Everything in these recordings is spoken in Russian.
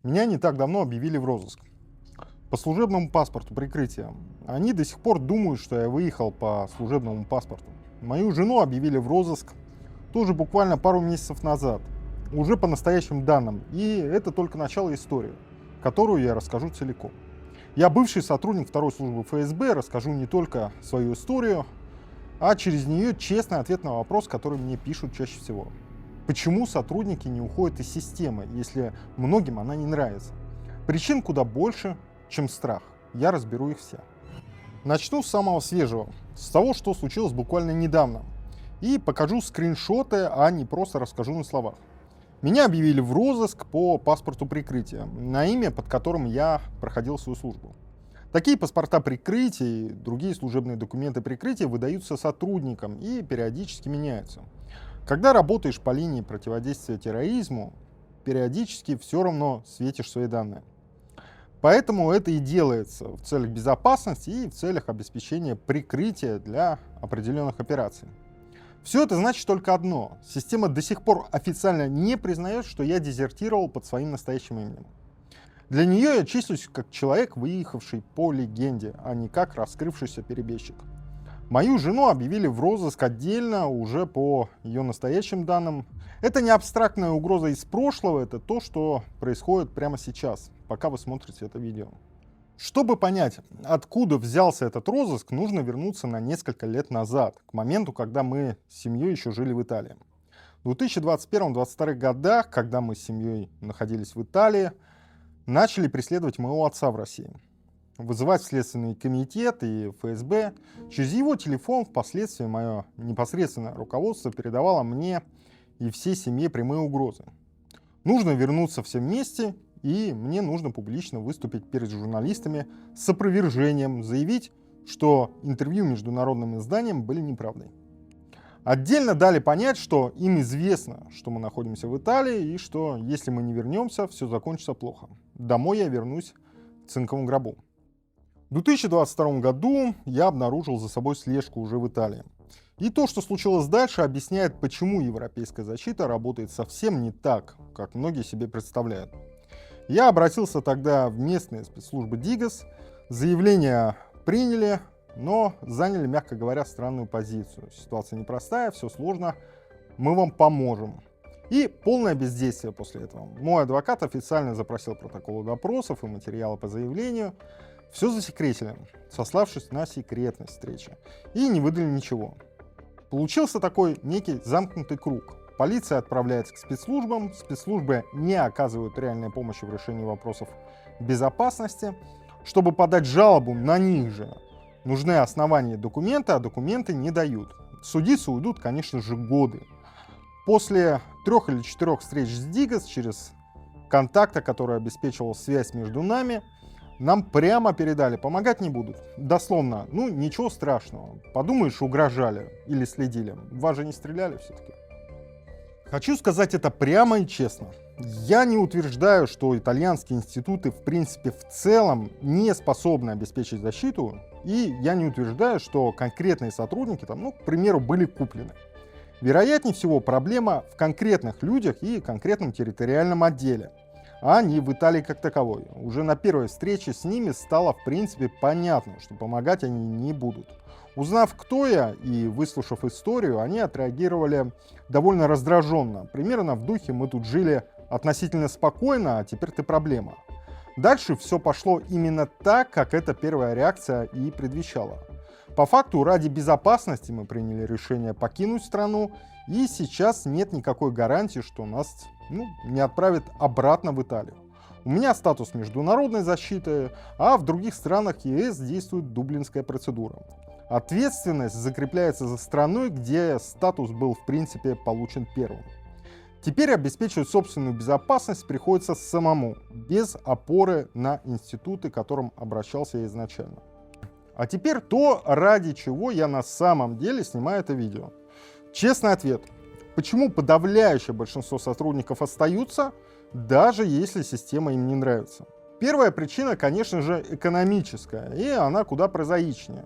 Меня не так давно объявили в розыск. По служебному паспорту прикрытия. Они до сих пор думают, что я выехал по служебному паспорту. Мою жену объявили в розыск тоже буквально пару месяцев назад. Уже по настоящим данным. И это только начало истории, которую я расскажу целиком. Я бывший сотрудник второй службы ФСБ, расскажу не только свою историю, а через нее честный ответ на вопрос, который мне пишут чаще всего. Почему сотрудники не уходят из системы, если многим она не нравится? Причин куда больше, чем страх. Я разберу их все. Начну с самого свежего, с того, что случилось буквально недавно. И покажу скриншоты, а не просто расскажу на словах. Меня объявили в розыск по паспорту прикрытия, на имя, под которым я проходил свою службу. Такие паспорта прикрытия и другие служебные документы прикрытия выдаются сотрудникам и периодически меняются. Когда работаешь по линии противодействия терроризму, периодически все равно светишь свои данные. Поэтому это и делается в целях безопасности и в целях обеспечения прикрытия для определенных операций. Все это значит только одно. Система до сих пор официально не признает, что я дезертировал под своим настоящим именем. Для нее я числюсь как человек, выехавший по легенде, а не как раскрывшийся перебежчик. Мою жену объявили в розыск отдельно, уже по ее настоящим данным. Это не абстрактная угроза из прошлого, это то, что происходит прямо сейчас, пока вы смотрите это видео. Чтобы понять, откуда взялся этот розыск, нужно вернуться на несколько лет назад, к моменту, когда мы с семьей еще жили в Италии. В 2021-2022 годах, когда мы с семьей находились в Италии, начали преследовать моего отца в России. Вызывать в Следственный комитет и ФСБ. Через его телефон впоследствии мое непосредственное руководство передавало мне и всей семье прямые угрозы. Нужно вернуться все вместе, и мне нужно публично выступить перед журналистами с опровержением, заявить, что интервью международным изданиям были неправдой. Отдельно дали понять, что им известно, что мы находимся в Италии, и что если мы не вернемся, все закончится плохо. Домой я вернусь в цинковом гробу. В 2022 году я обнаружил за собой слежку уже в Италии. И то, что случилось дальше, объясняет, почему европейская защита работает совсем не так, как многие себе представляют. Я обратился тогда в местные спецслужбы ДИГОС, заявление приняли, но заняли, мягко говоря, странную позицию. Ситуация непростая, все сложно, мы вам поможем. И полное бездействие после этого. Мой адвокат официально запросил протоколы допросов и материалы по заявлению. Все засекретили, сославшись на секретность встречи. И не выдали ничего. Получился такой некий замкнутый круг. Полиция отправляется к спецслужбам, спецслужбы не оказывают реальной помощи в решении вопросов безопасности. Чтобы подать жалобу, на них же нужны основания документа, а документы не дают. Судиться уйдут, конечно же, годы. После 3 или 4 встреч с ДИГОС через контакта, который обеспечивал связь между нами, нам прямо передали, помогать не будут. Дословно, ничего страшного. Подумаешь, угрожали или следили. Вас же не стреляли все-таки. Хочу сказать это прямо и честно. Я не утверждаю, что итальянские институты в принципе в целом не способны обеспечить защиту. И я не утверждаю, что конкретные сотрудники там, к примеру, были куплены. Вероятнее всего, проблема в конкретных людях и конкретном территориальном отделе, а не в Италии как таковой. Уже на первой встрече с ними стало в принципе понятно, что помогать они не будут. Узнав, кто я, и выслушав историю, они отреагировали довольно раздраженно. Примерно в духе: мы тут жили относительно спокойно, а теперь ты проблема. Дальше все пошло именно так, как эта первая реакция и предвещала. По факту, ради безопасности мы приняли решение покинуть страну, и сейчас нет никакой гарантии, что нас не отправят обратно в Италию. У меня статус международной защиты, а в других странах ЕС действует дублинская процедура. Ответственность закрепляется за страной, где статус был в принципе получен первым. Теперь обеспечивать собственную безопасность приходится самому, без опоры на институты, к которым обращался я изначально. А теперь то, ради чего я на самом деле снимаю это видео. Честный ответ. Почему подавляющее большинство сотрудников остаются, даже если система им не нравится? Первая причина, конечно же, экономическая, и она куда прозаичнее,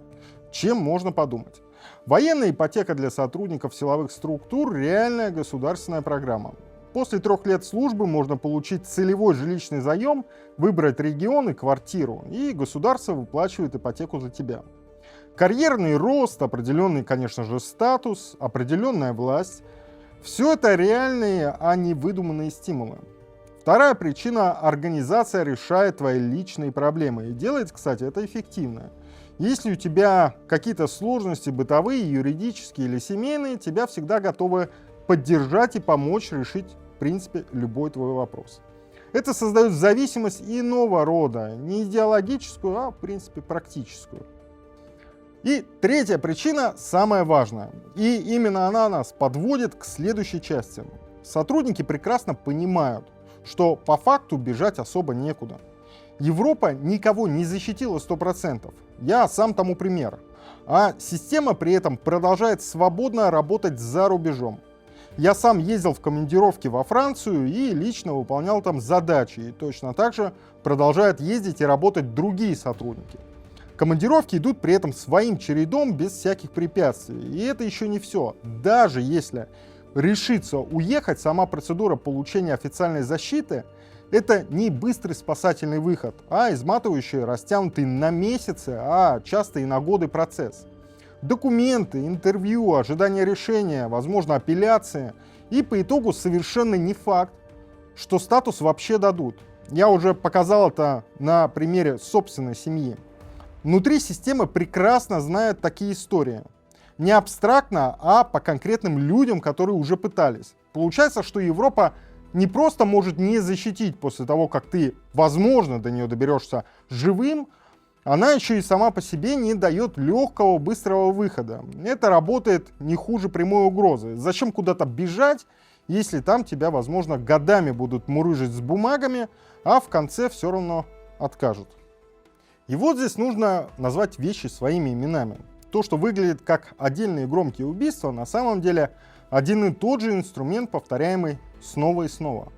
чем можно подумать. Военная ипотека для сотрудников силовых структур – реальная государственная программа. После 3 лет службы можно получить целевой жилищный заем, выбрать регион и квартиру, и государство выплачивает ипотеку за тебя. Карьерный рост, определенный, конечно же, статус, определенная власть – все это реальные, а не выдуманные стимулы. Вторая причина – организация решает твои личные проблемы и делает, кстати, это эффективно. Если у тебя какие-то сложности бытовые, юридические или семейные, тебя всегда готовы поддержать и помочь решить, в принципе, любой твой вопрос. Это создает зависимость иного рода, не идеологическую, а, в принципе, практическую. И третья причина, самая важная, и именно она нас подводит к следующей части. Сотрудники прекрасно понимают, что по факту бежать особо некуда. Европа никого не защитила 100%. Я сам тому пример. А система при этом продолжает свободно работать за рубежом. Я сам ездил в командировки во Францию и лично выполнял там задачи. И точно так же продолжают ездить и работать другие сотрудники. Командировки идут при этом своим чередом без всяких препятствий. И это еще не все. Даже если решиться уехать, сама процедура получения официальной защиты – это не быстрый спасательный выход, а изматывающий, растянутый на месяцы, а часто и на годы процесс. Документы, интервью, ожидание решения, возможно, апелляции. И по итогу совершенно не факт, что статус вообще дадут. Я уже показал это на примере собственной семьи. Внутри системы прекрасно знают такие истории. Не абстрактно, а по конкретным людям, которые уже пытались. Получается, что Европа не просто может не защитить после того, как ты, возможно, до нее доберешься живым, она еще и сама по себе не дает легкого, быстрого выхода. Это работает не хуже прямой угрозы. Зачем куда-то бежать, если там тебя, возможно, годами будут мурыжить с бумагами, а в конце все равно откажут. И вот здесь нужно назвать вещи своими именами. То, что выглядит как отдельные громкие убийства, на самом деле один и тот же инструмент, повторяемый снова и снова.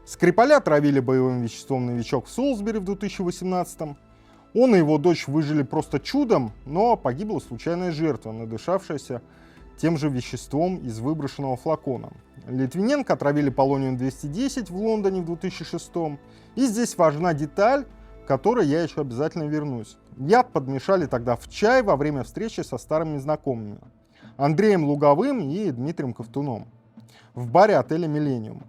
Скрипаля травили боевым веществом новичок в Солсбери в 2018-м. Он и его дочь выжили просто чудом, но погибла случайная жертва, надышавшаяся тем же веществом из выброшенного флакона. Литвиненко отравили полониум-210 в Лондоне в 2006-м. И здесь важна деталь, к которой я еще обязательно вернусь. Яд подмешали тогда в чай во время встречи со старыми знакомыми. Андреем Луговым и Дмитрием Ковтуном. В баре отеля «Миллениум».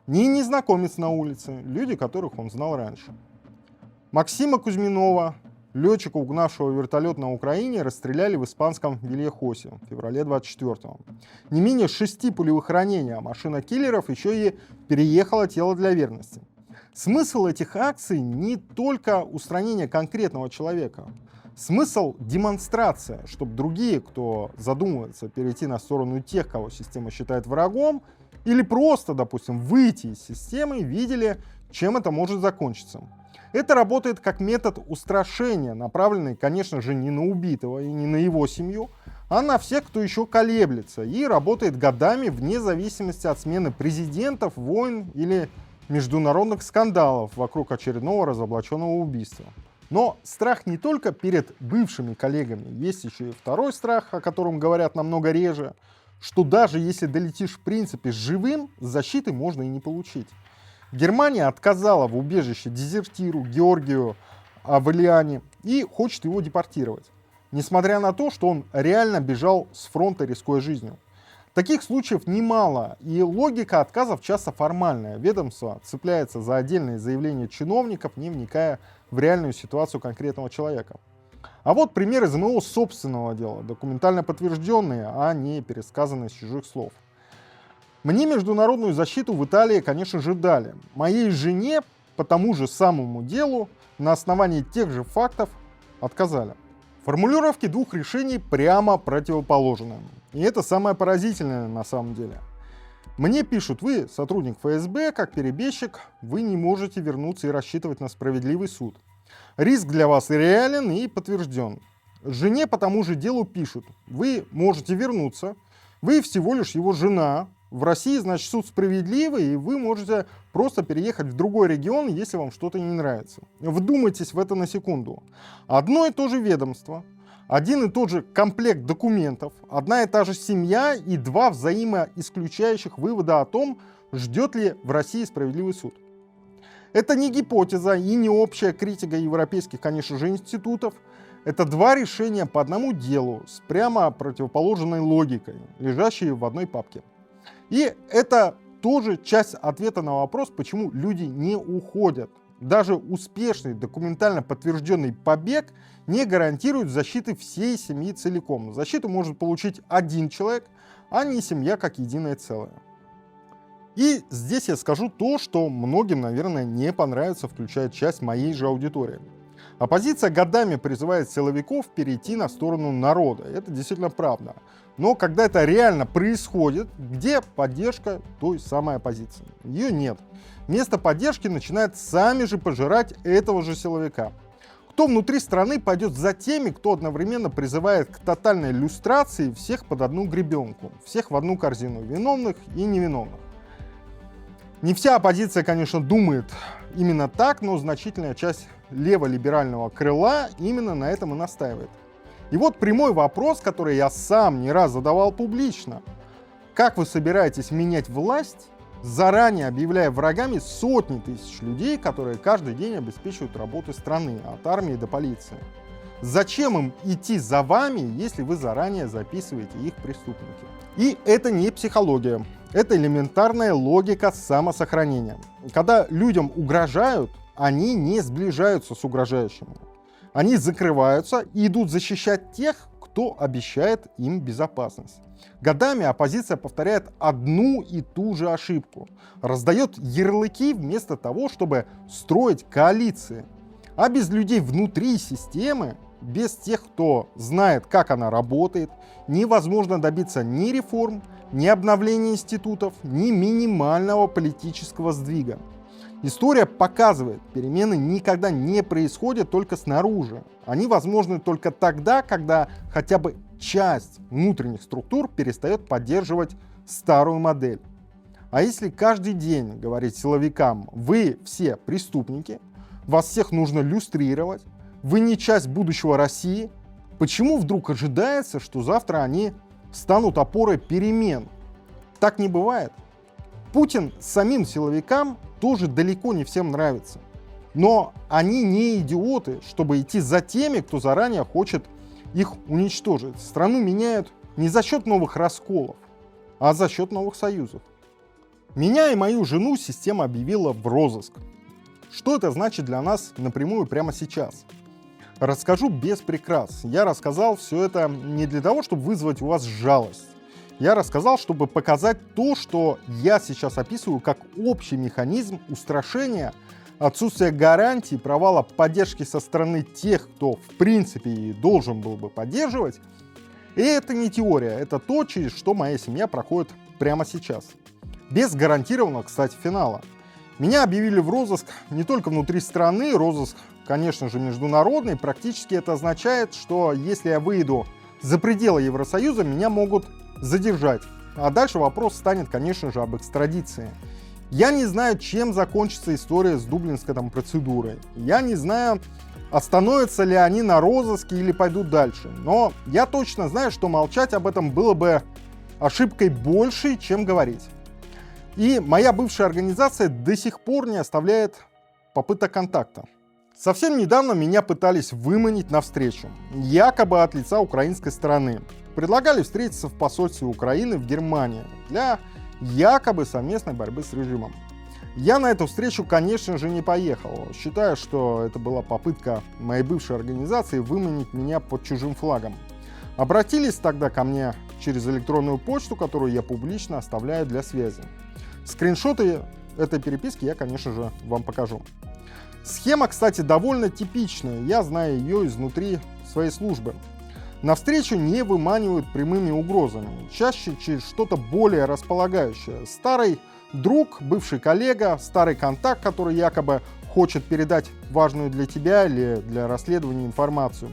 Ни незнакомец на улице, люди, которых он знал раньше. Максима Кузьминова, летчика, угнавшего вертолет на Украине, расстреляли в испанском Вильяхосе в феврале 24-го. Не менее 6 пулевых ранений, а машина киллеров еще и переехала тело для верности. Смысл этих акций не только устранение конкретного человека. Смысл — демонстрация, чтобы другие, кто задумывается перейти на сторону тех, кого система считает врагом, или просто, допустим, выйти из системы, видели, чем это может закончиться. Это работает как метод устрашения, направленный, конечно же, не на убитого и не на его семью, а на всех, кто еще колеблется, и работает годами вне зависимости от смены президентов, войн или международных скандалов вокруг очередного разоблаченного убийства. Но страх не только перед бывшими коллегами, есть еще и второй страх, о котором говорят намного реже, что даже если долетишь в принципе живым, защиты можно и не получить. Германия отказала в убежище дезертиру Георгию Авелиани и хочет его депортировать, несмотря на то, что он реально бежал с фронта, рискуя жизнью. Таких случаев немало, и логика отказов часто формальная. Ведомство цепляется за отдельные заявления чиновников, не вникая в реальную ситуацию конкретного человека. А вот пример из моего собственного дела, документально подтвержденные, а не пересказанные с чужих слов. Мне международную защиту в Италии, конечно же, дали. Моей жене по тому же самому делу на основании тех же фактов отказали. Формулировки двух решений прямо противоположны. И это самое поразительное на самом деле. Мне пишут: вы сотрудник ФСБ, как перебежчик, вы не можете вернуться и рассчитывать на справедливый суд. Риск для вас реален и подтвержден. Жене по тому же делу пишут: вы можете вернуться, вы всего лишь его жена, в России, значит, суд справедливый, и вы можете просто переехать в другой регион, если вам что-то не нравится. Вдумайтесь в это на секунду. Одно и то же ведомство, один и тот же комплект документов, одна и та же семья и два взаимоисключающих вывода о том, Ждет ли в России справедливый суд? Это не гипотеза и не общая критика европейских, конечно же, институтов. Это два решения по одному делу с прямо противоположной логикой, лежащие в одной папке. И это тоже часть ответа на вопрос, почему люди не уходят. Даже успешный документально подтвержденный побег не гарантирует защиты всей семьи целиком. Защиту может получить один человек, а не семья как единое целое. И здесь я скажу то, что многим, наверное, не понравится, включая часть моей же аудитории. Оппозиция годами призывает силовиков перейти на сторону народа. Это действительно правда. Но когда это реально происходит, где поддержка той самой оппозиции? Ее нет. Вместо поддержки начинают сами же пожирать этого же силовика. Кто внутри страны пойдет за теми, кто одновременно призывает к тотальной люстрации всех под одну гребенку, всех в одну корзину, виновных и невиновных? Не вся оппозиция, конечно, думает именно так, но значительная часть леволиберального крыла именно на этом и настаивает. И вот прямой вопрос, который я сам не раз задавал публично. Как вы собираетесь менять власть, заранее объявляя врагами сотни тысяч людей, которые каждый день обеспечивают работу страны, от армии до полиции? Зачем им идти за вами, если вы заранее записываете их преступники? И это не психология, это элементарная логика самосохранения. Когда людям угрожают, они не сближаются с угрожающими. Они закрываются и идут защищать тех, кто обещает им безопасность. Годами оппозиция повторяет одну и ту же ошибку. Раздает ярлыки вместо того, чтобы строить коалиции. А без людей внутри системы, без тех, кто знает, как она работает, невозможно добиться ни реформ, ни обновления институтов, ни минимального политического сдвига. История показывает, перемены никогда не происходят только снаружи. Они возможны только тогда, когда хотя бы часть внутренних структур перестает поддерживать старую модель. А если каждый день говорить силовикам: вы все преступники, вас всех нужно люстрировать, вы не часть будущего России, почему вдруг ожидается, что завтра они станут опорой перемен? Так не бывает. Путин самим силовикам тоже далеко не всем нравится. Но они не идиоты, чтобы идти за теми, кто заранее хочет их уничтожить. Страну меняют не за счет новых расколов, а за счет новых союзов. Меня и мою жену система объявила в розыск. Что это значит для нас напрямую прямо сейчас? Расскажу без прикрас. Я рассказал все это не для того, чтобы вызвать у вас жалость. Я рассказал, чтобы показать то, что я сейчас описываю как общий механизм устрашения, отсутствия гарантий, провала поддержки со стороны тех, кто в принципе и должен был бы поддерживать. И это не теория, это то, через что моя семья проходит прямо сейчас. Без гарантированного, кстати, финала. Меня объявили в розыск не только внутри страны, розыск, конечно же, международный. Практически это означает, что если я выйду за пределы Евросоюза, меня могут задержать. А дальше вопрос станет, конечно же, об экстрадиции. Я не знаю, чем закончится история с дублинской процедурой. Я не знаю, остановятся ли они на розыске или пойдут дальше. Но я точно знаю, что молчать об этом было бы ошибкой большей, чем говорить. И моя бывшая организация до сих пор не оставляет попыток контакта. Совсем недавно меня пытались выманить на встречу, якобы от лица украинской стороны. Предлагали встретиться в посольстве Украины в Германии для якобы совместной борьбы с режимом. Я на эту встречу, конечно же, не поехал, считая, что это была попытка моей бывшей организации выманить меня под чужим флагом. Обратились тогда ко мне через электронную почту, которую я публично оставляю для связи. Скриншоты этой переписки я, конечно же, вам покажу. Схема, кстати, довольно типичная, я знаю ее изнутри своей службы. На встречу не выманивают прямыми угрозами, чаще через что-то более располагающее. Старый друг, бывший коллега, старый контакт, который якобы хочет передать важную для тебя или для расследования информацию.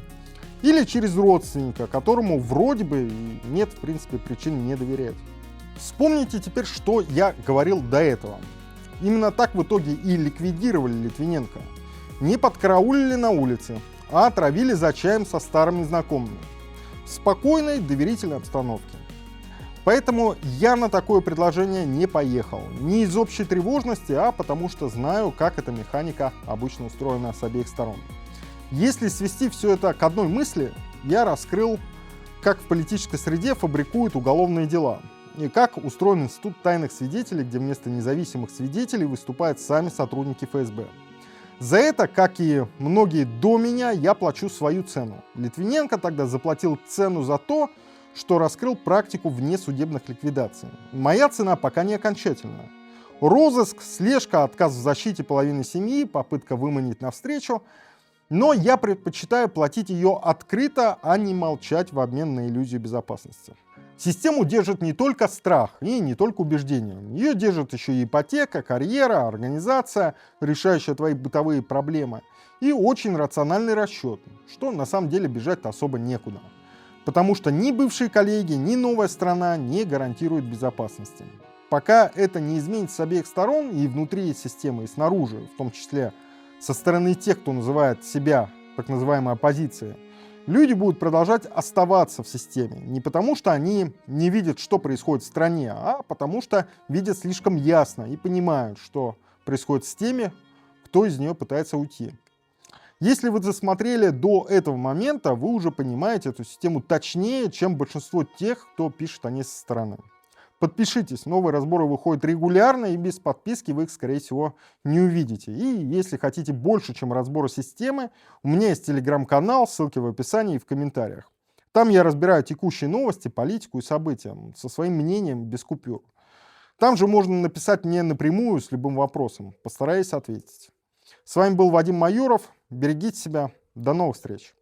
Или через родственника, которому вроде бы нет, в принципе, причин не доверять. Вспомните теперь, что я говорил до этого. Именно так в итоге и ликвидировали Литвиненко. Не подкараулили на улице, а отравили за чаем со старыми знакомыми. В спокойной, доверительной обстановке. Поэтому я на такое предложение не поехал. Не из общей тревожности, а потому что знаю, как эта механика обычно устроена с обеих сторон. Если свести все это к одной мысли, я раскрыл, как в политической среде фабрикуют уголовные дела и как устроен институт тайных свидетелей, где вместо независимых свидетелей выступают сами сотрудники ФСБ. За это, как и многие до меня, я плачу свою цену. Литвиненко тогда заплатил цену за то, что раскрыл практику внесудебных ликвидаций. Моя цена пока не окончательная. Розыск, слежка, отказ в защите половины семьи, попытка выманить навстречу. Но я предпочитаю платить ее открыто, а не молчать в обмен на иллюзию безопасности. Систему держит не только страх и не только убеждения. Ее держит еще и ипотека, карьера, организация, решающая твои бытовые проблемы. И очень рациональный расчет, что на самом деле бежать особо некуда. Потому что ни бывшие коллеги, ни новая страна не гарантируют безопасности. Пока это не изменится с обеих сторон, и внутри системы, и снаружи, в том числе со стороны тех, кто называет себя так называемой оппозицией, люди будут продолжать оставаться в системе. Не потому, что они не видят, что происходит в стране, а потому что видят слишком ясно и понимают, что происходит с теми, кто из нее пытается уйти. Если вы досмотрели до этого момента, вы уже понимаете эту систему точнее, чем большинство тех, кто пишет о ней со стороны. Подпишитесь, новые разборы выходят регулярно, и без подписки вы их, скорее всего, не увидите. И если хотите больше, чем разборы системы, у меня есть телеграм-канал, ссылки в описании и в комментариях. Там я разбираю текущие новости, политику и события со своим мнением без купюр. Там же можно написать мне напрямую с любым вопросом, постараюсь ответить. С вами был Вадим Майоров, берегите себя, до новых встреч.